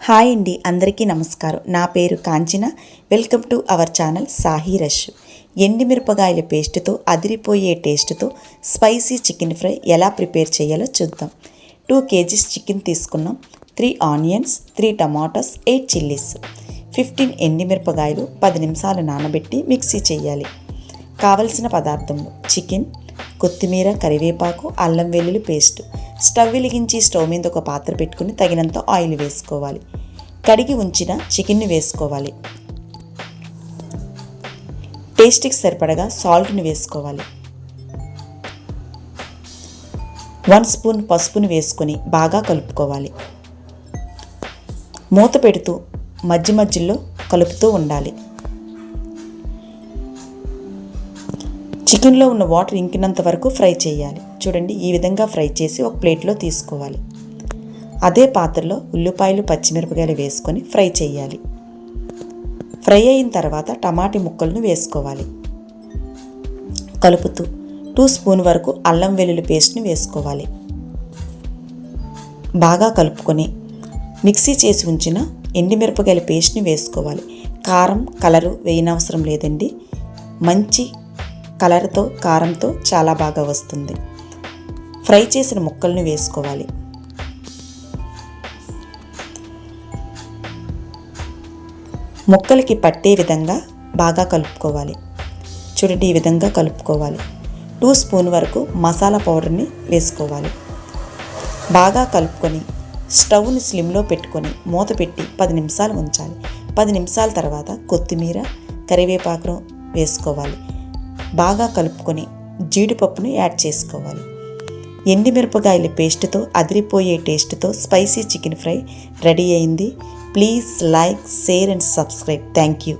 Hi అండి, అందరికీ నమస్కారం. నా పేరు Kanchana. Welcome to our channel Sahi Rush. ఎండుమిరపకాయల పేస్ట్తో అదిరిపోయే టేస్ట్తో స్పైసీ చికెన్ ఫ్రై ఎలా ప్రిపేర్ చేయాలో చూద్దాం. 2 kgs చికెన్ తీసుకున్నాం. 3 ఆనియన్స్, 3 టమాటాస్, 8 చిల్లీస్, 15 ఎండుమిరపకాయలు 10 నిమిషాలు నానబెట్టి మిక్సీ చేయాలి. కావలసిన పదార్థములు: చికెన్, కొత్తిమీర, కరివేపాకు, అల్లం వెల్లుల్లి పేస్ట్. స్టవ్ వెలిగించి స్టవ్ మీద ఒక పాత్ర పెట్టుకుని తగినంత ఆయిల్ వేసుకోవాలి. కడిగి ఉంచిన చికెన్ని వేసుకోవాలి. టేస్ట్కి సరిపడగా సాల్ట్ని వేసుకోవాలి. 1 స్పూన్ పసుపుని వేసుకొని బాగా కలుపుకోవాలి. మూత పెడుతూ మధ్యలో కలుపుతూ ఉండాలి. చికెన్లో ఉన్న వాటర్ ఇంకినంత వరకు ఫ్రై చేయాలి. చూడండి, ఈ విధంగా ఫ్రై చేసి ఒక ప్లేట్లో తీసుకోవాలి. అదే పాత్రలో ఉల్లిపాయలు, పచ్చిమిరపకాయలు వేసుకొని ఫ్రై చేయాలి. ఫ్రై అయిన తర్వాత టమాటీ ముక్కలను వేసుకోవాలి. కలుపుతూ 2 స్పూన్ వరకు అల్లం వెల్లుల్లి పేస్ట్ని వేసుకోవాలి. బాగా కలుపుకొని మిక్సీ చేసి ఉంచిన ఎండుమిరపకాయల పేస్ట్ని వేసుకోవాలి. కారం, కలరు వేయనవసరం లేదండి. మంచి కలర్తో, కారంతో చాలా బాగా వస్తుంది. ఫ్రై చేసిన ముక్కలను వేసుకోవాలి. ముక్కలకి పట్టే విధంగా బాగా కలుపుకోవాలి. చూడండి, ఈ విధంగా కలుపుకోవాలి. 2 స్పూన్ వరకు మసాలా పౌడర్ని వేసుకోవాలి. బాగా కలుపుకొని స్టవ్ని స్లిమ్లో పెట్టుకొని మూత పెట్టి 10 నిమిషాలు ఉంచాలి. 10 నిమిషాల తర్వాత కొత్తిమీర, కరివేపాకును వేసుకోవాలి. బాగా కలుపుకొని జీడిపప్పును యాడ్ చేసుకోవాలి. ఎండుమిరపకాయల పేస్ట్తో అదిరిపోయే టేస్ట్తో స్పైసీ చికెన్ ఫ్రై రెడీ అయింది. Please like, share and subscribe. Thank you.